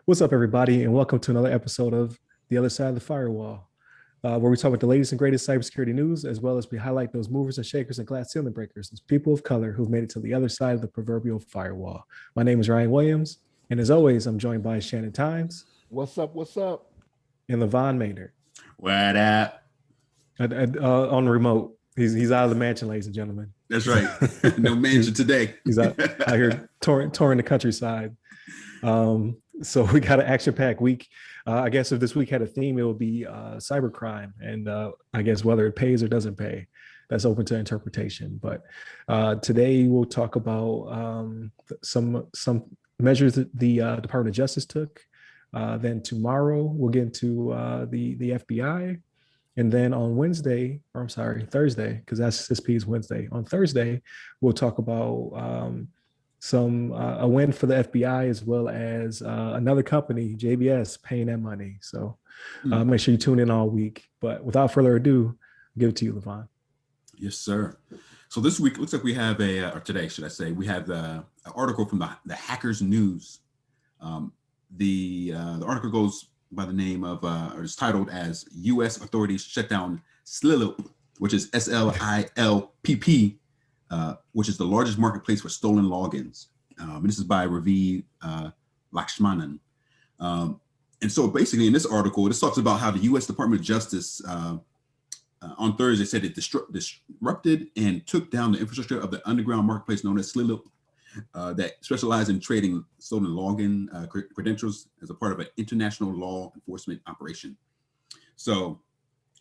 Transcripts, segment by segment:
What's up, everybody, and welcome to another episode of The Other Side of the Firewall, where we talk about the latest and greatest cybersecurity news, as well as we highlight those movers and shakers and glass ceiling breakers, those people of color who've made it to the other side of the proverbial firewall. My name is Ryan Williams, and as always, I'm joined by Shannon Times What's up? What's up? and LeVon Maynard. What up? On the remote. He's out of the mansion, ladies and gentlemen. That's right. No mansion today. He's out here touring the countryside. So we got an action-packed week. I guess if this week had a theme, it would be cybercrime, and I guess whether it pays or doesn't pay, that's open to interpretation. But today we'll talk about some measures that the Department of Justice took. Then tomorrow we'll get into the FBI, and then on Thursday, because that's SP's Wednesday. On Thursday, we'll talk about a win for the FBI, as well as another company, JBS, paying that money. So make sure you tune in all week. But without further ado, I'll give it to you, LeVon. Yes, sir. So this week looks like we have or today, should I say, we have an article from the Hackers News. The article goes by the name of, or is titled as U.S. Authorities Shut Down Slilpp, which is SLILPP, which is the largest marketplace for stolen logins. And this is by Ravi Lakshmanan. And so basically in this article, this talks about how the U.S. Department of Justice on Thursday said it disrupted and took down the infrastructure of the underground marketplace known as Slilpp that specialized in trading stolen login credentials as a part of an international law enforcement operation. So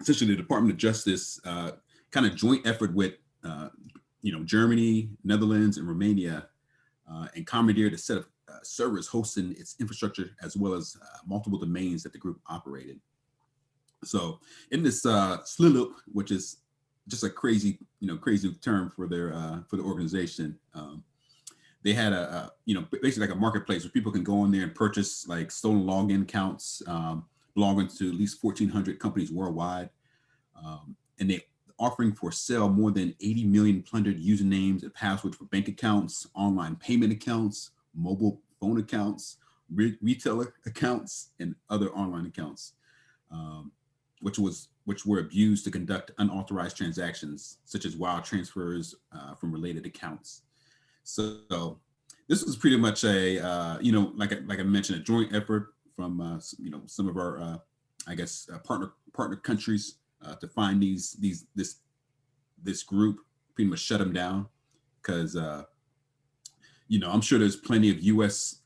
essentially the Department of Justice kind of joint effort with Germany, Netherlands, and Romania, and commandeered a set of servers hosting its infrastructure, as well as multiple domains that the group operated. So in this Slilpp, which is just a crazy term for the organization, they had basically like a marketplace where people can go in there and purchase like stolen login accounts belonging to at least 1,400 companies worldwide, and they offering for sale more than 80 million plundered usernames and passwords for bank accounts, online payment accounts, mobile phone accounts, retailer accounts, and other online accounts, which were abused to conduct unauthorized transactions, such as wire transfers from related accounts. So this was pretty much a like I mentioned, a joint effort from some of our partner countries to find this group, pretty much shut them down, because I'm sure there's plenty of U.S.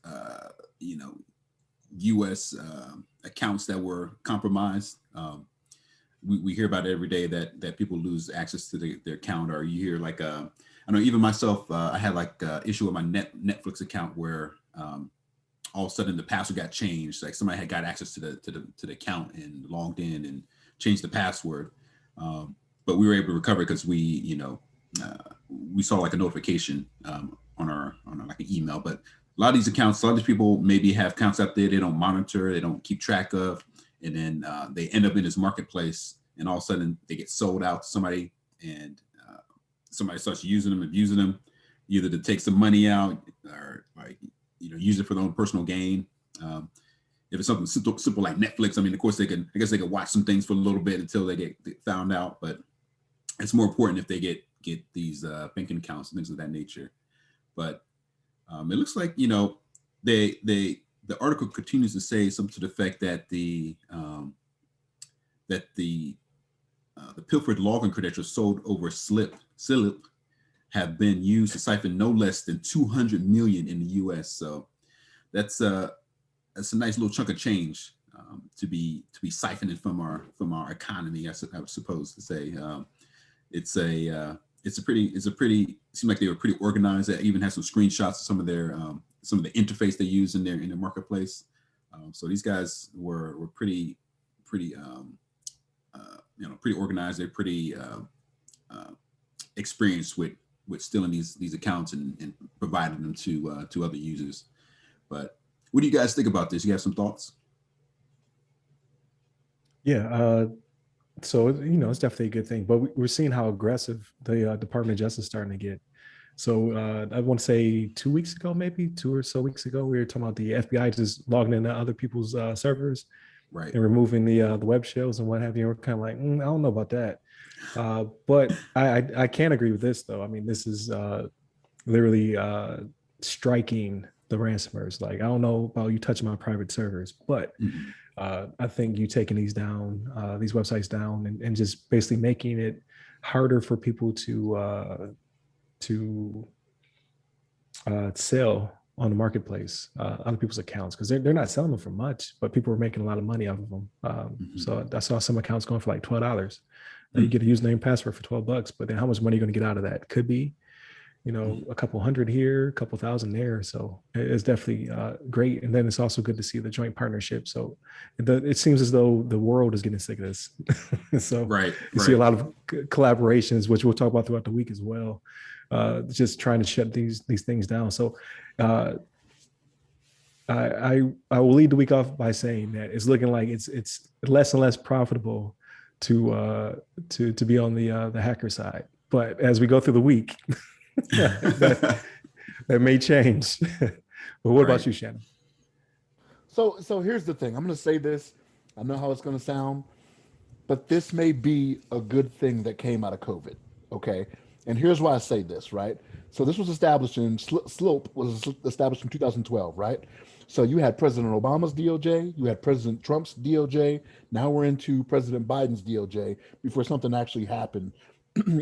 Accounts that were compromised. We hear about it every day that people lose access to their account, or you hear like I know even myself, I had like issue with my Netflix account where all of a sudden the password got changed. Like somebody had got access to the account and logged in and changed the password, but we were able to recover because we saw like a notification on our like an email. But a lot of these people maybe have accounts out there they don't monitor, they don't keep track of, and then they end up in this marketplace, and all of a sudden they get sold out to somebody, and somebody starts using them, abusing them, either to take some money out or use it for their own personal gain. If it's something simple like Netflix, I mean, of course I guess they could watch some things for a little bit until they get found out, but it's more important if they get these banking accounts and things of that nature. But it looks like the article continues to say something to the effect that the pilfered login credentials sold over Slilpp have been used to siphon no less than 200 million in the U.S. So that's a nice little chunk of change to be siphoning from our economy, I would suppose to say. It seemed like they were pretty organized. They even had some screenshots of some of the interface they use in their marketplace. So these guys were pretty organized. They're pretty experienced with stealing these accounts and providing them to other users. But what do you guys think about this? You have some thoughts? Yeah. So it's definitely a good thing, but we're seeing how aggressive the Department of Justice is starting to get. So I want to say 2 weeks ago, maybe 2 or so weeks ago, we were talking about the FBI just logging into other people's servers Right. and removing the web shells and what have you. We're kind of like, I don't know about that. But I can't agree with this though. I mean, this is literally striking the ransomers. Like, I don't know about you touching my private servers, but I think you taking these down, these websites down, and just basically making it harder for people to sell on the marketplace, other people's accounts, because they're not selling them for much, but people are making a lot of money off of them. So I saw some accounts going for like $12. You get a username and password for $12, but then how much money are you going to get out of that? Could be, a couple hundred here, a couple thousand there. So it's definitely great. And then it's also good to see the joint partnership. So it seems as though the world is getting sick of this. So you see a lot of collaborations, which we'll talk about throughout the week as well. Just trying to shut these things down. So I will lead the week off by saying that it's looking like it's less and less profitable to be on the hacker side. But as we go through the week, that may change. But what about you, Shannon? So here's the thing. I'm going to say this. I know how it's going to sound, but this may be a good thing that came out of COVID. Okay. And here's why I say this, right? So this was established Slilpp was established in 2012, right? So you had President Obama's DOJ, you had President Trump's DOJ. Now we're into President Biden's DOJ before something actually happened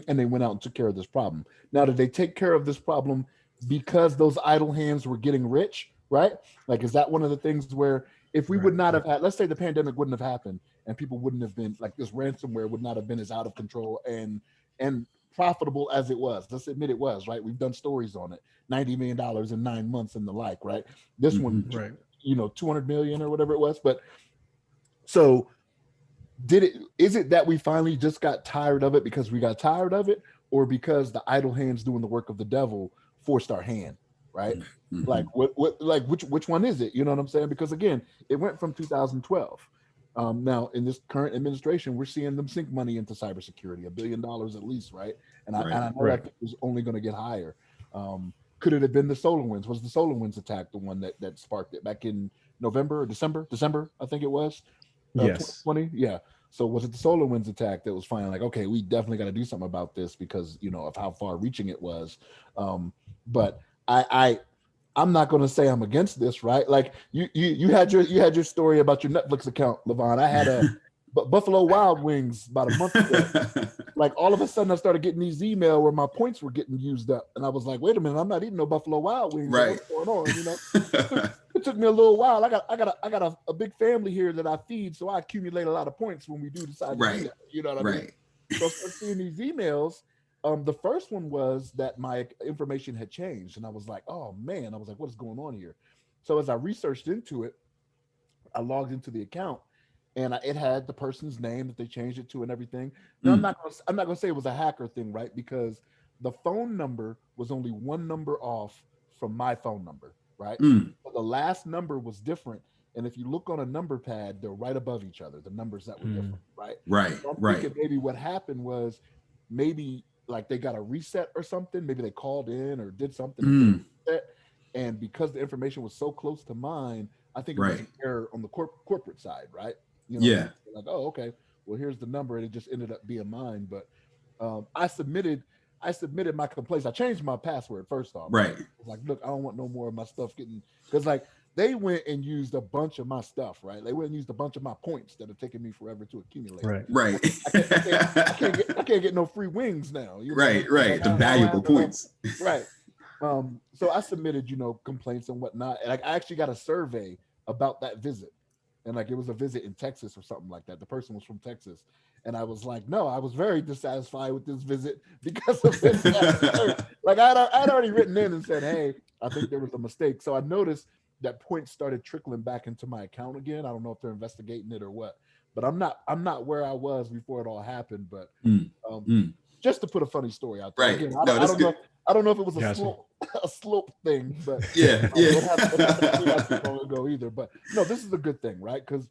and they went out and took care of this problem. Now, did they take care of this problem because those idle hands were getting rich, right? Like, is that one of the things where if we would not have had, let's say the pandemic wouldn't have happened and people wouldn't have been, like, this ransomware would not have been as out of control and profitable as it was. Let's admit it was, right? We've done stories on it, $90 million in 9 months and the like, right? This one, right, 200 million or whatever it was. But so is it that we finally just got tired of it because we got tired of it, or because the idle hands doing the work of the devil forced our hand, right? Like which one is it? You know what I'm saying? Because again, it went from 2012. Now in this current administration, we're seeing them sink money into cybersecurity, $1 billion at least, right? And I know that is only going to get higher. Could it have been the SolarWinds? Was the SolarWinds attack the one that sparked it back in November or December, I think it was? Yes. 2020? Yeah. So was it the SolarWinds attack that was finally like, okay, we definitely got to do something about this because, of how far reaching it was. But I'm not going to say I'm against this, right? Like you had your story about your Netflix account, LeVon. I had a Buffalo Wild Wings about a month ago. Like all of a sudden I started getting these emails where my points were getting used up. And I was like, wait a minute, I'm not eating no Buffalo Wild Wings. Right. What's going on? It took me a little while. I got a big family here that I feed, so I accumulate a lot of points when we do decide to do that. You know what I mean? So I started seeing these emails. The first one was that my information had changed, and I was like, oh man, I was like, what is going on here? So as I researched into it, I logged into the account, and it had the person's name that they changed it to and everything. Now, I'm not gonna say it was a hacker thing, right? Because the phone number was only one number off from my phone number, right? But the last number was different, and if you look on a number pad, they're right above each other. The numbers that were different, right? So I'm thinking maybe what happened was maybe like they got a reset or something. Maybe they called in or did something, and because the information was so close to mine, I think it was an error on the corporate side, right? Like, oh, okay, well, here's the number, and it just ended up being mine. But I submitted my complaints. I changed my password first off. Right. I was like, look, I don't want no more of my stuff getting, because like they went and used a bunch of my stuff, right? They went and used a bunch of my points that are taking me forever to accumulate. Right. I can't get no free wings now. Right. Like, the valuable points. Right. So I submitted, complaints and whatnot, and I actually got a survey about that visit. And like, it was a visit in Texas or something like that. The person was from Texas. And I was like, no, I was very dissatisfied with this visit because of this. Like I'd already written in and said, hey, I think there was a mistake. So I noticed that points started trickling back into my account again. I don't know if they're investigating it or what, but I'm not where I was before it all happened. But just to put a funny story out there. Right. Again, I don't know if it was a Slilpp thing, but it happened long ago either. But no, this is a good thing, right? Because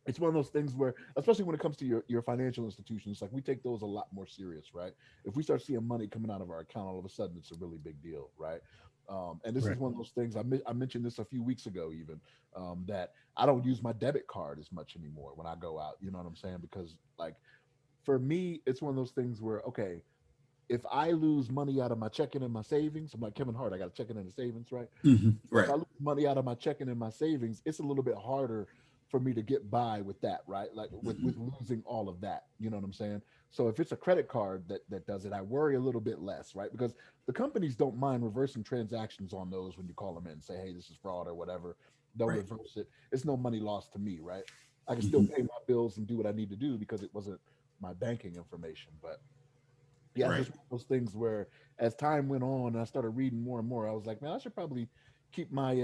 it's one of those things where, especially when it comes to your financial institutions, like we take those a lot more serious, right? If we start seeing money coming out of our account, all of a sudden it's a really big deal, right? And this is Right. one of those things I mentioned this a few weeks ago, even that I don't use my debit card as much anymore when I go out. You know what I'm saying? Because like for me, it's one of those things where okay, if I lose money out of my checking and my savings, I'm like Kevin Hart, I got a checking and a savings, right? So if Right. I lose money out of my checking and my savings, it's a little bit harder for me to get by with that, right? Like with losing all of that, you know what I'm saying? So if it's a credit card that does it, I worry a little bit less, right? Because the companies don't mind reversing transactions on those when you call them in and say, hey, this is fraud or whatever. They'll Right. reverse it. It's no money lost to me, right? I can still Mhm. pay my bills and do what I need to do because it wasn't my banking information. But yeah, it's Right. just one of those things where as time went on and I started reading more and more, I was like, man, I should probably keep my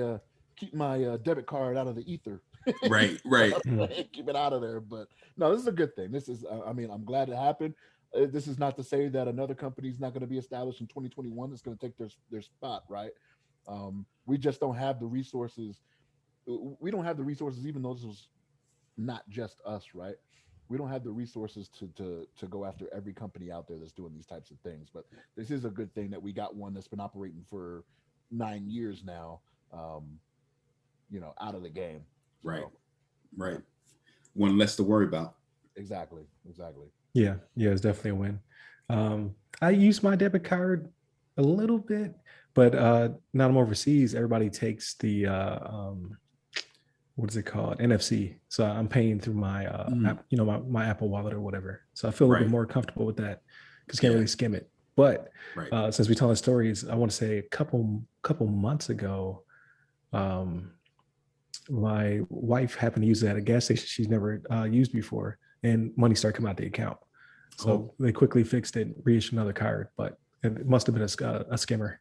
debit card out of the ether. Right. Right. Mm. Keep it out of there. But no, this is a good thing. This is, I mean, I'm glad it happened. This is not to say that another company is not going to be established in 2021. It's going to take their spot, right? We just don't have the resources. We don't have the resources, even though this was not just us, right? We don't have the resources to go after every company out there that's doing these types of things. But this is a good thing that we got one that's been operating for 9 years now. Um, out of the game. Right. So yeah, Right. One less to worry about. exactly, exactly. Yeah, yeah, it's definitely a win. I use my debit card a little bit, but now I'm overseas. Everybody takes the what is it called? NFC. So I'm paying through my Mm. app, my Apple Wallet or whatever. So I feel a little bit Right. more comfortable with that because can't Yeah. really skim it. But Right. since we telling stories, I want to say a couple months ago, um, my wife happened to use it at a gas station she's never used before, and money started coming out the account. Oh. So they quickly fixed it, reissued another card, but it must have been a skimmer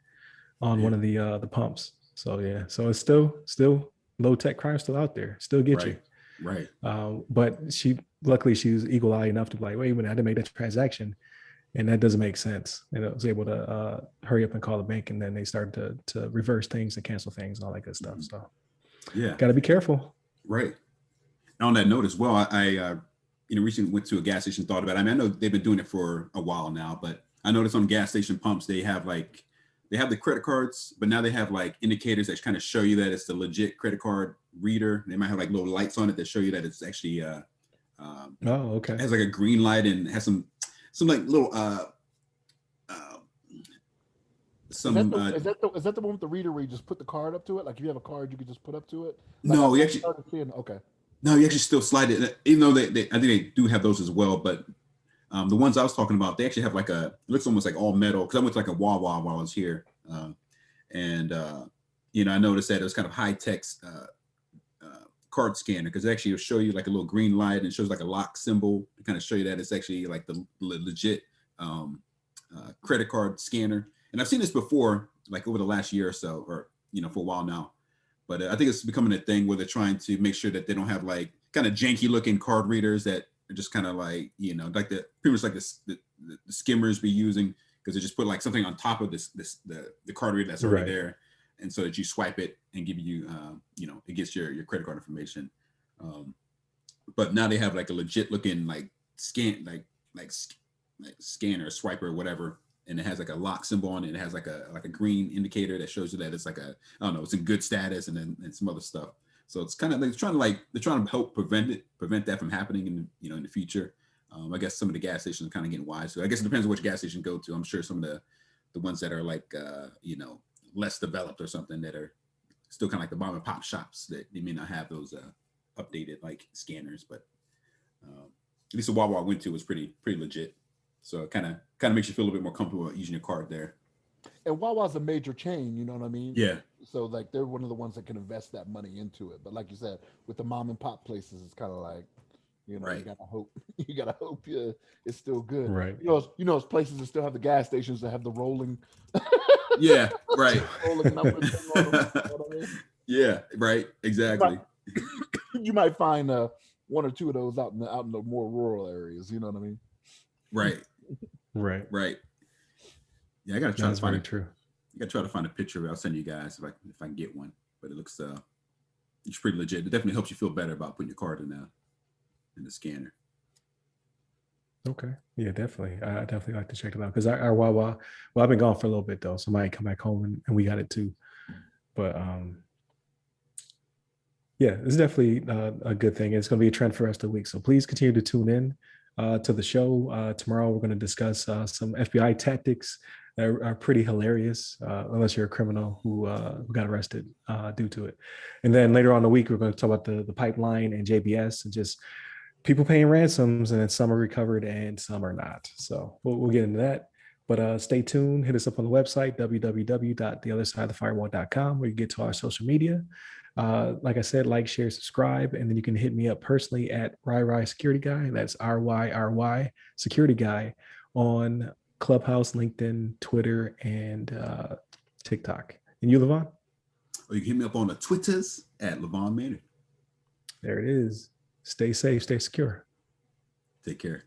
on Yeah. one of the pumps. So yeah, so it's still low tech crime still out there, still get you. Right. Right. But luckily she was eagle eye enough to be like, wait a minute, I had to make that transaction, and that doesn't make sense. And I was able to hurry up and call the bank, and then they started to reverse things and cancel things and all that good stuff. Mhm. So Yeah. got to be careful. Right. And on that note as well, I recently went to a gas station, thought about it. I mean, I know they've been doing it for a while now, but I noticed on gas station pumps, they have the credit cards, but now they have like indicators that kind of show you that it's the legit credit card reader. They might have like little lights on it that show you that it's actually Oh, okay. has like a green light and has some like little some Is that the one with the reader where you just put the card up to it? Like if you have a card, you could just put up to it. Like no, you I actually started seeing. Okay. no, you actually still slide it, even though I think they do have those as well, but the ones I was talking about, they actually have like it looks almost like all metal. Because I went to like a Wawa while I was here, and I noticed that it was kind of high tech card scanner because it actually will show you like a little green light and shows like a lock symbol to kind of show you that it's actually like the legit credit card scanner. And I've seen this before, like over the last year or so, or for a while now. But I think it's becoming a thing where they're trying to make sure that they don't have like kind of janky looking card readers that are just kind of like, like pretty much like the skimmers be using, because they just put like something on top of the card reader that's already Right. there. And so that you swipe it and give you, it gets your credit card information. But now they have like a legit looking like scan, like scanner, swiper, or whatever. And it has like a lock symbol on it. It has like a green indicator that shows you that it's like I don't know, it's in good status, and some other stuff. So it's kind of they're trying to help prevent that from happening in the future. I guess some of the gas stations are kind of getting wise. So I guess it depends on which gas station you go to. I'm sure some of the ones that are like less developed or something that are still kind of like the mom and pop shops that they may not have those updated like scanners, but at least the Wawa I went to was pretty legit. So it kind of makes you feel a little bit more comfortable using your card there. And Wawa's a major chain, you know what I mean? Yeah. So like they're one of the ones that can invest that money into it. But like you said, with the mom and pop places, it's kind of like, Right. you gotta hope it's still good. Right. Those places that still have the gas stations that have the rolling. Yeah. Right. rolling numbers thing on them, you know what I mean? Yeah. Right. Exactly. You might find one or two of those out in the more rural areas. You know what I mean? Right. Right. Right. Yeah, I gotta try That's to find very true. I gotta try to find a picture. I'll send you guys if I can get one. But it looks it's pretty legit. It definitely helps you feel better about putting your card in there. in the scanner. Okay. Yeah, definitely. I definitely like to check it out because well, I've been gone for a little bit though, so I might come back home and we got it too. But yeah, it's definitely a good thing. It's going to be a trend for the rest of the week. So please continue to tune in to the show. Tomorrow, we're going to discuss some FBI tactics that are pretty hilarious, unless you're a criminal who got arrested due to it. And then later on in the week, we're going to talk about the pipeline and JBS and just people paying ransoms, and then some are recovered and some are not. So we'll get into that. But stay tuned. Hit us up on the website, www.theothersideofthefirewall.com, where you get to our social media. Like I said, like, share, subscribe, and then you can hit me up personally at RyRy Security Guy. That's RYRY Security Guy on Clubhouse, LinkedIn, Twitter, and TikTok. And you, LeVon? Or you can hit me up on the Twitters at LeVon Maynard. There it is. Stay safe, stay secure. Take care.